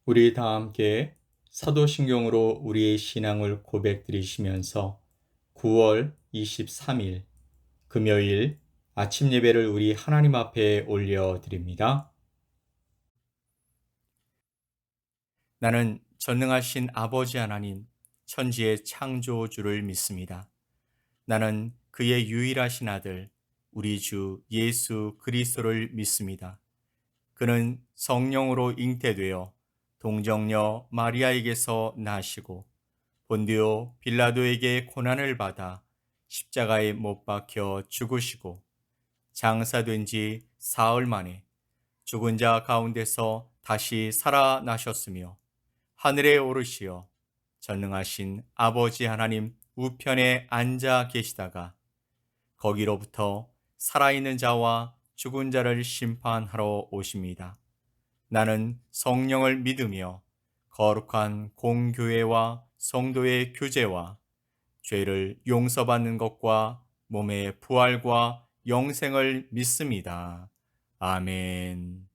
우리 다 함께 사도신경으로 우리의 신앙을 고백드리시면서 9월 23일 금요일 아침 예배를 우리 하나님 앞에 올려드립니다. 나는 전능하신 아버지 하나님, 천지의 창조주를 믿습니다. 나는 그의 유일하신 아들, 우리 주 예수 그리스도를 믿습니다. 그는 성령으로 잉태되어 동정녀 마리아에게서 나시고 본디오 빌라도에게 고난을 받아 십자가에 못 박혀 죽으시고 장사된 지 사흘 만에 죽은 자 가운데서 다시 살아나셨으며 하늘에 오르시어 전능하신 아버지 하나님 우편에 앉아 계시다가 거기로부터 살아있는 자와 죽은 자를 심판하러 오십니다. 나는 성령을 믿으며 거룩한 공교회와 성도의 교제와 죄를 용서받는 것과 몸의 부활과 영생을 믿습니다. 아멘.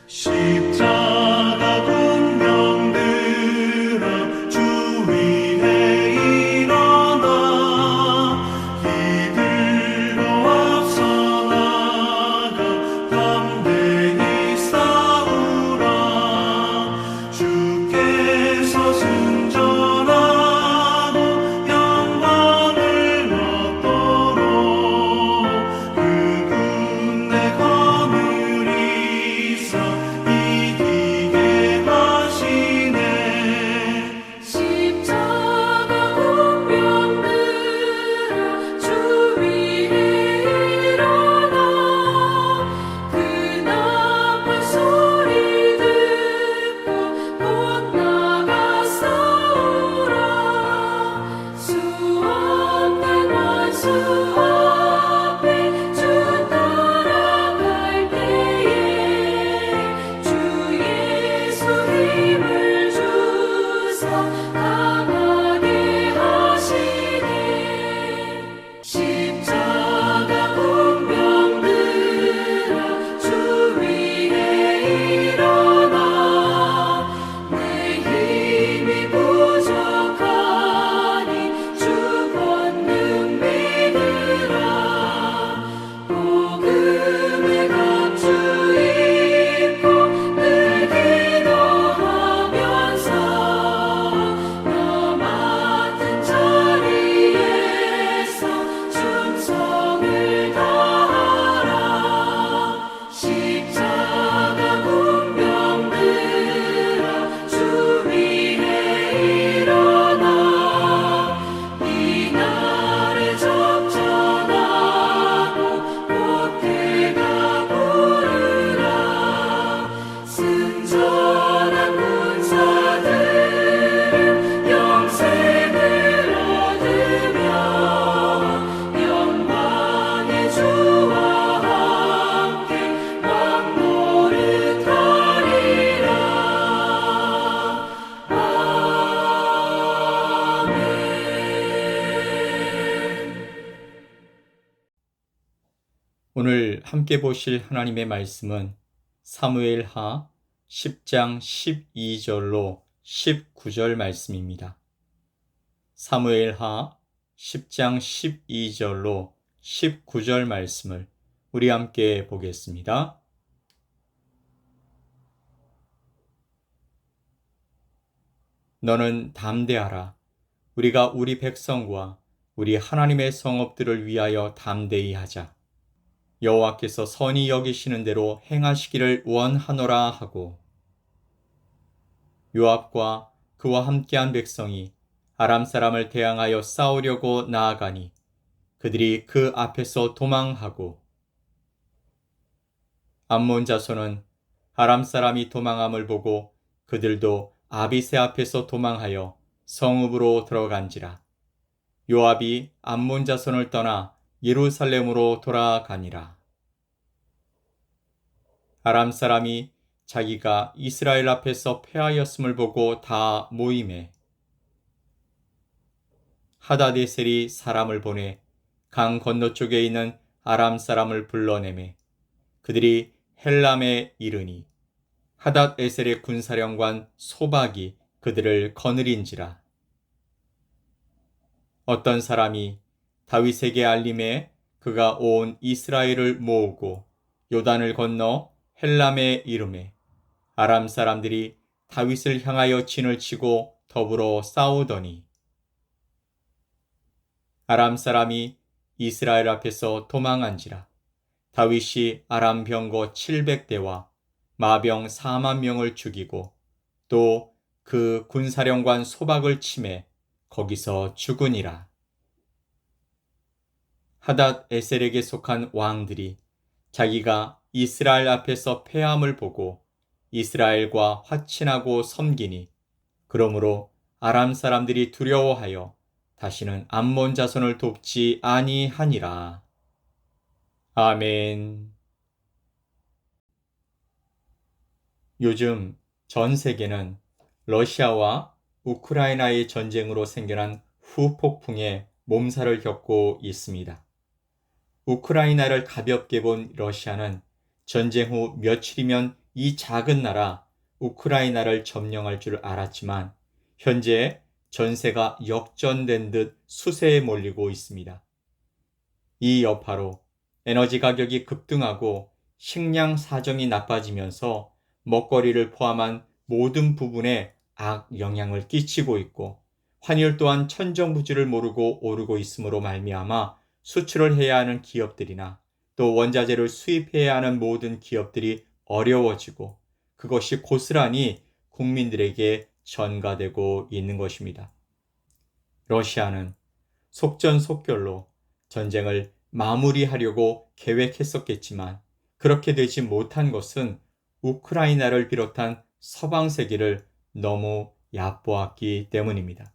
십자가 군병들아 주 위에 일어나 이들로 앞서 나가 담대히 싸우라 주께서 승전하고 영광을 얻도록 그 군대 거느리사 이기게 하시네. 십자가 군병들아 주 위에 일어나 그 나팔 소리 듣고 곧 나가 싸우라 수없는 원수 앞에 주 따라갈 때에 주 예수 힘을 주사 강하게 하시네. 십자가 군병들아 주 위에 일어나 내 힘이 부족하니 주 권능 믿으라 복음의 갑주 입고 늘 기도하면서 너 맡은 자리에서 충성을 다하라. 십자가 군병들아 주 위에 일어나 이 날에 접전하고 보태가 부르라 승전한 군사들은 영생을 얻으며 영광의 주와 함께 왕노릇하리라. 아멘. 오늘 함께 보실 하나님의 말씀은 사무엘하 10장 12절로 19절 말씀입니다. 사무엘하 10장 12절로 19절 말씀을 우리 함께 보겠습니다. 너는 담대하라. 우리가 우리 백성과 우리 하나님의 성읍들을 위하여 담대히 하자. 여호와께서 선히 여기시는 대로 행하시기를 원하노라 하고 요압과 그와 함께한 백성이 아람 사람을 대항하여 싸우려고 나아가니 그들이 그 앞에서 도망하고 암몬 자손은 아람 사람이 도망함을 보고 그들도 아비새 앞에서 도망하여 성읍으로 들어간지라. 요압이 암몬 자손을 떠나 예루살렘으로 돌아가니라. 아람 사람이 자기가 이스라엘 앞에서 패하였음을 보고 다 모이매 하다데셀이 사람을 보내 강 건너쪽에 있는 아람 사람을 불러내매 그들이 헬람에 이르니 하닷에셀의 군사령관 소박이 그들을 거느린지라. 어떤 사람이 다윗에게 알림해 그가 온 이스라엘을 모으고 요단을 건너 헬람에 이르매 아람 사람들이 다윗을 향하여 진을 치고 더불어 싸우더니 아람 사람이 이스라엘 앞에서 도망한지라. 다윗이 아람 병거 700대와 마병 4만 명을 죽이고 또 그 군사령관 소박을 치매 거기서 죽으니라. 하닷 에셀에게 속한 왕들이 자기가 이스라엘 앞에서 패함을 보고 이스라엘과 화친하고 섬기니 그러므로 아람 사람들이 두려워하여 다시는 암몬 자손을 돕지 아니하니라. 아멘. 요즘 전 세계는 러시아와 우크라이나의 전쟁으로 생겨난 후폭풍에 몸살을 겪고 있습니다. 우크라이나를 가볍게 본 러시아는 전쟁 후 며칠이면 이 작은 나라 우크라이나를 점령할 줄 알았지만 현재 전세가 역전된 듯 수세에 몰리고 있습니다. 이 여파로 에너지 가격이 급등하고 식량 사정이 나빠지면서 먹거리를 포함한 모든 부분에 악영향을 끼치고 있고 환율 또한 천정부지를 모르고 오르고 있으므로 말미암아 수출을 해야 하는 기업들이나 또 원자재를 수입해야 하는 모든 기업들이 어려워지고 그것이 고스란히 국민들에게 전가되고 있는 것입니다. 러시아는 속전속결로 전쟁을 마무리하려고 계획했었겠지만 그렇게 되지 못한 것은 우크라이나를 비롯한 서방 세계를 너무 얕보았기 때문입니다.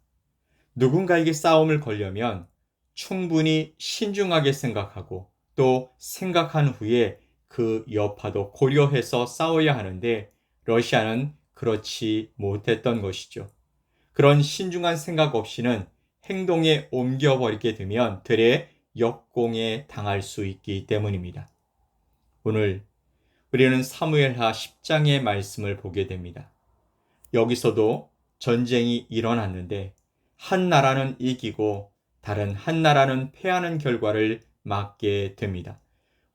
누군가에게 싸움을 걸려면 충분히 신중하게 생각하고 또 생각한 후에 그 여파도 고려해서 싸워야 하는데 러시아는 그렇지 못했던 것이죠. 그런 신중한 생각 없이는 행동에 옮겨버리게 되면 되레 역공에 당할 수 있기 때문입니다. 오늘 우리는 사무엘하 10장의 말씀을 보게 됩니다. 여기서도 전쟁이 일어났는데 한 나라는 이기고 다른 한 나라는 패하는 결과를 맞게 됩니다.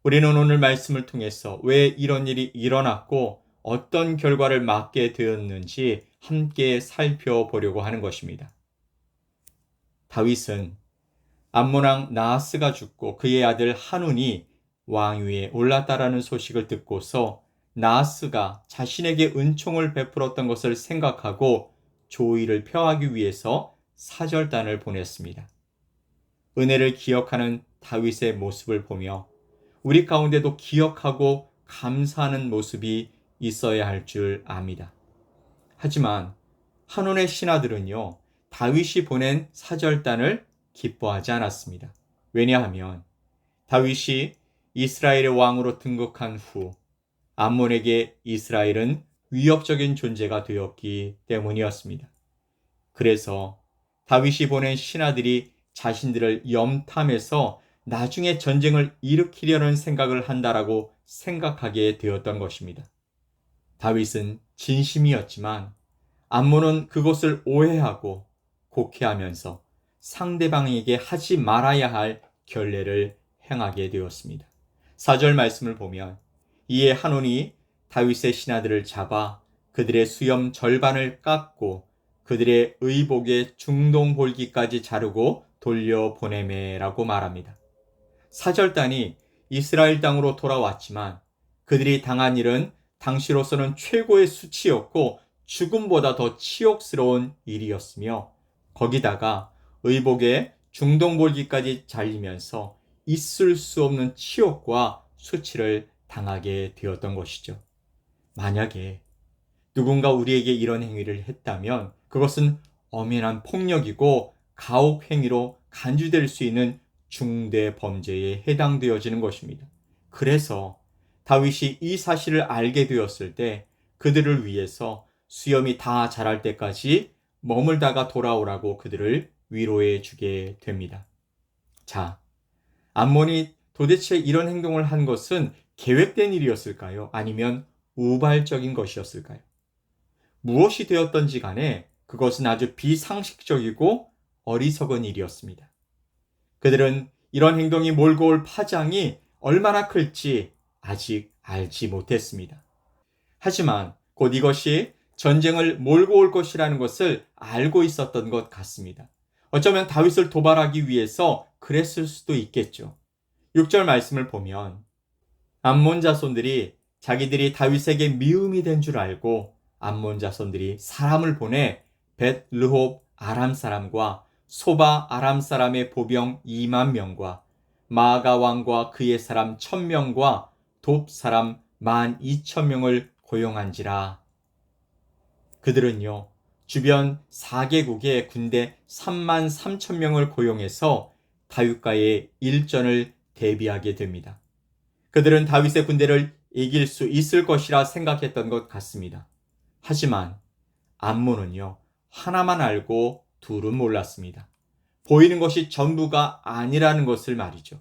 우리는 오늘 말씀을 통해서 왜 이런 일이 일어났고 어떤 결과를 맞게 되었는지 함께 살펴보려고 하는 것입니다. 다윗은 암몬왕 나하스가 죽고 그의 아들 한운이 왕위에 올랐다라는 소식을 듣고서 나하스가 자신에게 은총을 베풀었던 것을 생각하고 조의를 표하기 위해서 사절단을 보냈습니다. 은혜를 기억하는 다윗의 모습을 보며 우리 가운데도 기억하고 감사하는 모습이 있어야 할 줄 압니다. 하지만 한온의 신하들은요, 다윗이 보낸 사절단을 기뻐하지 않았습니다. 왜냐하면 다윗이 이스라엘의 왕으로 등극한 후 암몬에게 이스라엘은 위협적인 존재가 되었기 때문이었습니다. 그래서 다윗이 보낸 신하들이 자신들을 염탐해서 나중에 전쟁을 일으키려는 생각을 한다라고 생각하게 되었던 것입니다. 다윗은 진심이었지만 암몬은 그것을 오해하고 곡해하면서 상대방에게 하지 말아야 할 결례를 행하게 되었습니다. 4절 말씀을 보면 이에 한온이 다윗의 신하들을 잡아 그들의 수염 절반을 깎고 그들의 의복의 중동 볼기까지 자르고 돌려보내매라고 말합니다. 사절단이 이스라엘 땅으로 돌아왔지만 그들이 당한 일은 당시로서는 최고의 수치였고 죽음보다 더 치욕스러운 일이었으며 거기다가 의복의 중동 볼기까지 잘리면서 있을 수 없는 치욕과 수치를 당하게 되었던 것이죠. 만약에 누군가 우리에게 이런 행위를 했다면 그것은 엄연한 폭력이고 가혹 행위로 간주될 수 있는 중대 범죄에 해당되어지는 것입니다. 그래서 다윗이 이 사실을 알게 되었을 때 그들을 위해서 수염이 다 자랄 때까지 머물다가 돌아오라고 그들을 위로해 주게 됩니다. 자, 암몬이 도대체 이런 행동을 한 것은 계획된 일이었을까요? 아니면 우발적인 것이었을까요? 무엇이 되었던지 간에 그것은 아주 비상식적이고 어리석은 일이었습니다. 그들은 이런 행동이 몰고 올 파장이 얼마나 클지 아직 알지 못했습니다. 하지만 곧 이것이 전쟁을 몰고 올 것이라는 것을 알고 있었던 것 같습니다. 어쩌면 다윗을 도발하기 위해서 그랬을 수도 있겠죠. 6절 말씀을 보면 암몬 자손들이 자기들이 다윗에게 미움이 된 줄 알고 암몬 자손들이 사람을 보내 벳르홉 아람 사람과 소바 아람 사람의 보병 2만 명과 마아가 왕과 그의 사람 1000명과 돕 사람 12,000명을 고용한지라. 그들은요, 주변 4개국의 군대 33,000명을 고용해서 다윗과의 일전을 대비하게 됩니다. 그들은 다윗의 군대를 이길 수 있을 것이라 생각했던 것 같습니다. 하지만 암몬은요, 하나만 알고 둘은 몰랐습니다. 보이는 것이 전부가 아니라는 것을 말이죠.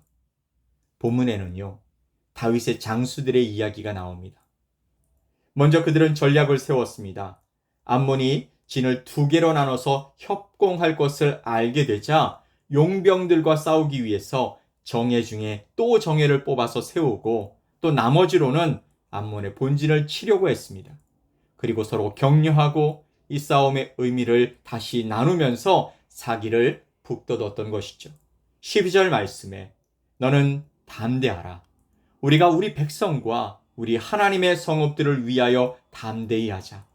본문에는요, 다윗의 장수들의 이야기가 나옵니다. 먼저 그들은 전략을 세웠습니다. 암몬이 진을 2개로 나눠서 협공할 것을 알게 되자 용병들과 싸우기 위해서 정예 중에 또 정예를 뽑아서 세우고 또 나머지로는 암몬의 본진을 치려고 했습니다. 그리고 서로 격려하고 이 싸움의 의미를 다시 나누면서 사기를 북돋웠던 것이죠. 12절 말씀에 너는 담대하라. 우리가 우리 백성과 우리 하나님의 성읍들을 위하여 담대히 하자.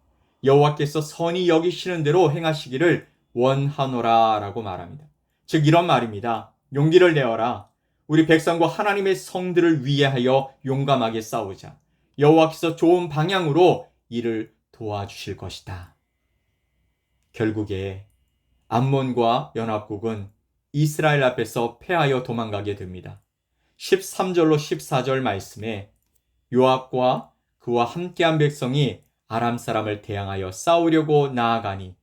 여호와께서 선히 여기시는 대로 행하시기를 원하노라 라고 말합니다. 즉 이런 말입니다. 용기를 내어라. 우리 백성과 하나님의 성들을 위하여 용감하게 싸우자. 여호와께서 좋은 방향으로 이를 도와주실 것이다. 결국에 암몬과 연합국은 이스라엘 앞에서 패하여 도망가게 됩니다. 13절로 14절 말씀에 요압과 그와 함께한 백성이 아람 사람을 대항하여 싸우려고 나아가니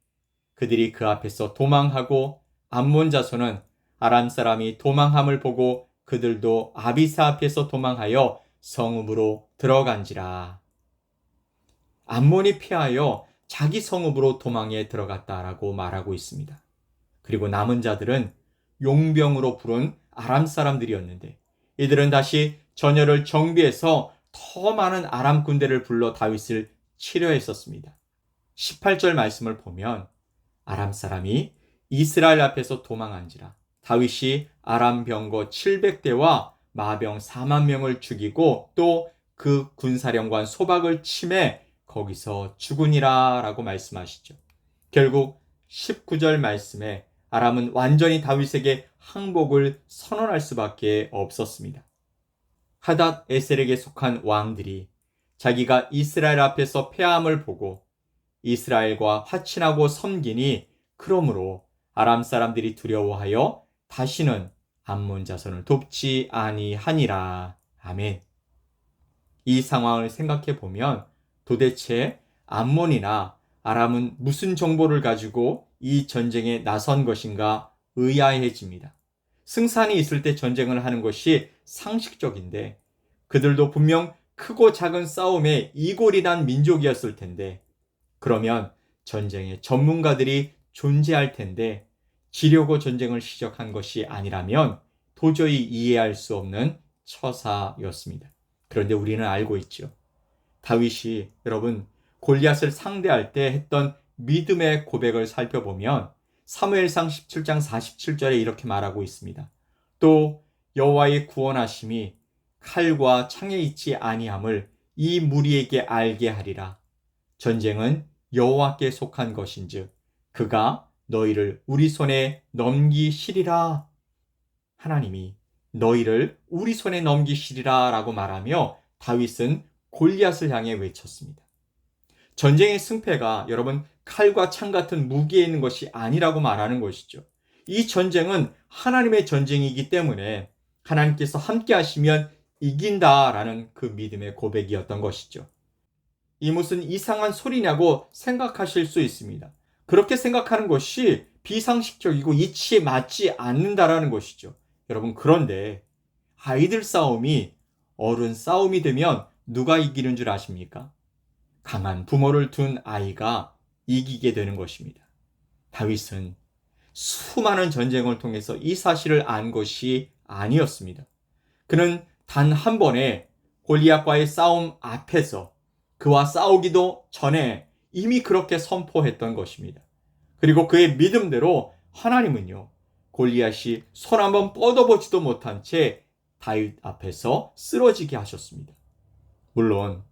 그들이 그 앞에서 도망하고 암몬 자손은 아람 사람이 도망함을 보고 그들도 아비사 앞에서 도망하여 성읍으로 들어간지라. 암몬이 피하여 자기 성읍으로 도망에 들어갔다라고 말하고 있습니다. 그리고 남은 자들은 용병으로 부른 아람 사람들이었는데 이들은 다시 전열을 정비해서 더 많은 아람 군대를 불러 다윗을 치려 했었습니다. 18절 말씀을 보면 아람 사람이 이스라엘 앞에서 도망한지라. 다윗이 아람 병거 700대와 마병 4만 명을 죽이고 또 그 군사령관 소박을 치매 거기서 죽으니라 라고 말씀하시죠. 결국 19절 말씀에 아람은 완전히 다윗에게 항복을 선언할 수밖에 없었습니다. 하닷 에셀에게 속한 왕들이 자기가 이스라엘 앞에서 패함을 보고 이스라엘과 화친하고 섬기니 그러므로 아람 사람들이 두려워하여 다시는 암몬 자손을 돕지 아니하니라. 아멘. 이 상황을 생각해 보면 도대체 암몬이나 아람은 무슨 정보를 가지고 이 전쟁에 나선 것인가 의아해집니다. 승산이 있을 때 전쟁을 하는 것이 상식적인데 그들도 분명 크고 작은 싸움에 이골이란 민족이었을 텐데 그러면 전쟁에 전문가들이 존재할 텐데 지려고 전쟁을 시작한 것이 아니라면 도저히 이해할 수 없는 처사였습니다. 그런데 우리는 알고 있죠. 다윗이 여러분 골리앗을 상대할 때 했던 믿음의 고백을 살펴보면 사무엘상 17장 47절에 이렇게 말하고 있습니다. 또 여호와의 구원하심이 칼과 창에 있지 아니함을 이 무리에게 알게 하리라. 전쟁은 여호와께 속한 것인즉 그가 너희를 우리 손에 넘기시리라. 하나님이 너희를 우리 손에 넘기시리라 라고 말하며 다윗은 골리앗을 향해 외쳤습니다. 전쟁의 승패가 여러분 칼과 창 같은 무기에 있는 것이 아니라고 말하는 것이죠. 이 전쟁은 하나님의 전쟁이기 때문에 하나님께서 함께 하시면 이긴다라는 그 믿음의 고백이었던 것이죠. 이 무슨 이상한 소리냐고 생각하실 수 있습니다. 그렇게 생각하는 것이 비상식적이고 이치에 맞지 않는다라는 것이죠. 여러분, 그런데 아이들 싸움이 어른 싸움이 되면 누가 이기는 줄 아십니까? 강한 부모를 둔 아이가 이기게 되는 것입니다. 다윗은 수많은 전쟁을 통해서 이 사실을 안 것이 아니었습니다. 그는 단 한 번의 골리앗과의 싸움 앞에서 그와 싸우기도 전에 이미 그렇게 선포했던 것입니다. 그리고 그의 믿음대로 하나님은요, 골리앗이 손 한번 뻗어보지도 못한 채 다윗 앞에서 쓰러지게 하셨습니다. 물론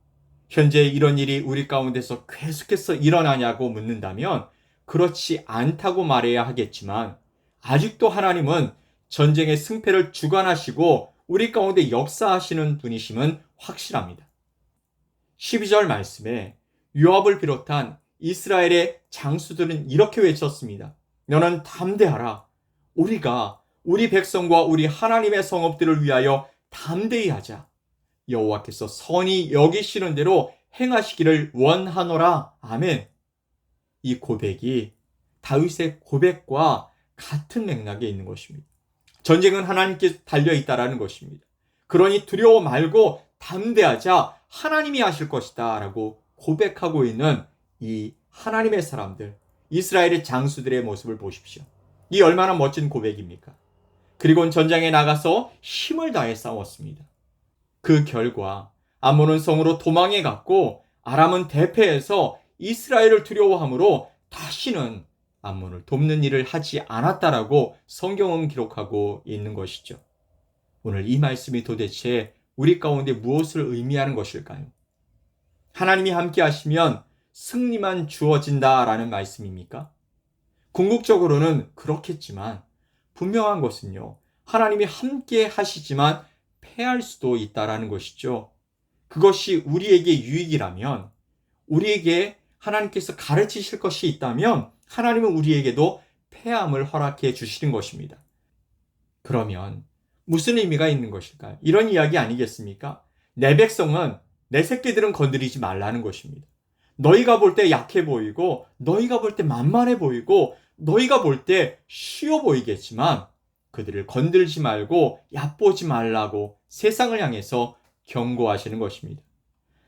현재 이런 일이 우리 가운데서 계속해서 일어나냐고 묻는다면 그렇지 않다고 말해야 하겠지만, 아직도 하나님은 전쟁의 승패를 주관하시고 우리 가운데 역사하시는 분이심은 확실합니다. 12절 말씀에 요압을 비롯한 이스라엘의 장수들은 이렇게 외쳤습니다. 너는 담대하라. 우리가 우리 백성과 우리 하나님의 성읍들을 위하여 담대히 하자. 여호와께서 선히 여기시는 대로 행하시기를 원하노라. 아멘. 이 고백이 다윗의 고백과 같은 맥락에 있는 것입니다. 전쟁은 하나님께 달려있다라는 것입니다. 그러니 두려워 말고 담대하자. 하나님이 하실 것이다 라고 고백하고 있는 이 하나님의 사람들, 이스라엘의 장수들의 모습을 보십시오. 이 얼마나 멋진 고백입니까? 그리고는 전장에 나가서 힘을 다해 싸웠습니다. 그 결과 암몬은 성으로 도망해 갔고 아람은 대패해서 이스라엘을 두려워함으로 다시는 암몬을 돕는 일을 하지 않았다라고 성경은 기록하고 있는 것이죠. 오늘 이 말씀이 도대체 우리 가운데 무엇을 의미하는 것일까요? 하나님이 함께 하시면 승리만 주어진다라는 말씀입니까? 궁극적으로는 그렇겠지만 분명한 것은요, 하나님이 함께 하시지만 패할 수도 있다라는 것이죠. 그것이 우리에게 유익이라면, 우리에게 하나님께서 가르치실 것이 있다면 하나님은 우리에게도 패함을 허락해 주시는 것입니다. 그러면 무슨 의미가 있는 것일까요? 이런 이야기 아니겠습니까? 내 백성은, 내 새끼들은 건드리지 말라는 것입니다. 너희가 볼 때 약해 보이고, 너희가 볼 때 만만해 보이고, 너희가 볼 때 쉬워 보이겠지만 그들을 건들지 말고 얕보지 말라고 세상을 향해서 경고하시는 것입니다.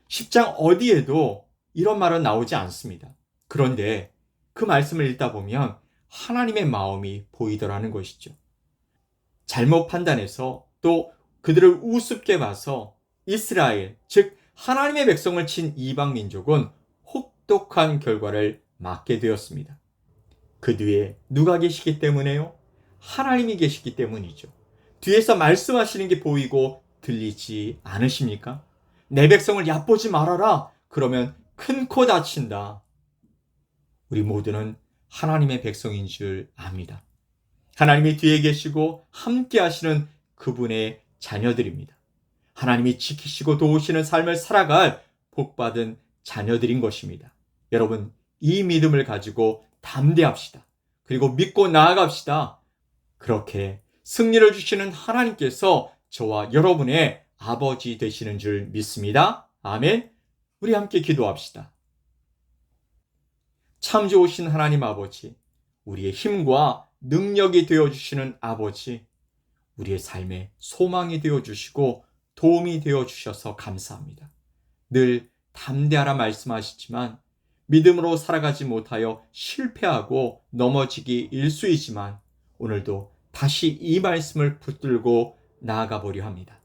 10장 어디에도 이런 말은 나오지 않습니다. 그런데 그 말씀을 읽다 보면 하나님의 마음이 보이더라는 것이죠. 잘못 판단해서 또 그들을 우습게 봐서 이스라엘, 즉 하나님의 백성을 친 이방 민족은 혹독한 결과를 맞게 되었습니다. 그 뒤에 누가 계시기 때문에요? 하나님이 계시기 때문이죠. 뒤에서 말씀하시는 게 보이고 들리지 않으십니까? 내 백성을 얕보지 말아라. 그러면 큰 코 다친다. 우리 모두는 하나님의 백성인 줄 압니다. 하나님이 뒤에 계시고 함께 하시는 그분의 자녀들입니다. 하나님이 지키시고 도우시는 삶을 살아갈 복받은 자녀들인 것입니다. 여러분, 이 믿음을 가지고 담대합시다. 그리고 믿고 나아갑시다. 그렇게 승리를 주시는 하나님께서 저와 여러분의 아버지 되시는 줄 믿습니다. 아멘. 우리 함께 기도합시다. 참 좋으신 하나님 아버지, 우리의 힘과 능력이 되어주시는 아버지, 우리의 삶에 소망이 되어주시고 도움이 되어주셔서 감사합니다. 늘 담대하라 말씀하시지만 믿음으로 살아가지 못하여 실패하고 넘어지기 일쑤이지만 오늘도 다시 이 말씀을 붙들고 나아가 보려 합니다.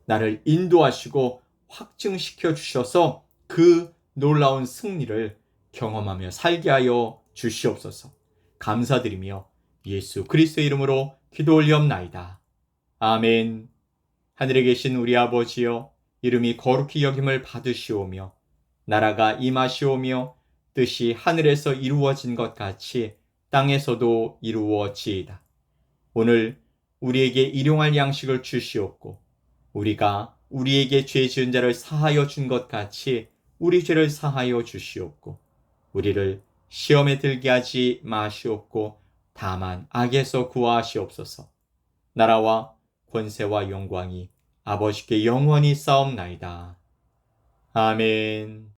나를 인도하시고 확증시켜 주셔서 그 놀라운 승리를 경험하며 살게 하여 주시옵소서. 감사드리며 예수 그리스도의 이름으로 기도 올리옵나이다. 아멘. 하늘에 계신 우리 아버지여, 이름이 거룩히 여김을 받으시오며 나라가 임하시오며 뜻이 하늘에서 이루어진 것 같이 땅에서도 이루어지이다. 오늘 우리에게 일용할 양식을 주시옵고 우리가 우리에게 죄 지은 자를 사하여 준 것 같이 우리 죄를 사하여 주시옵고 우리를 시험에 들게 하지 마시옵고 다만 악에서 구하시옵소서. 나라와 권세와 영광이 아버지께 영원히 싸움나이다. 아멘.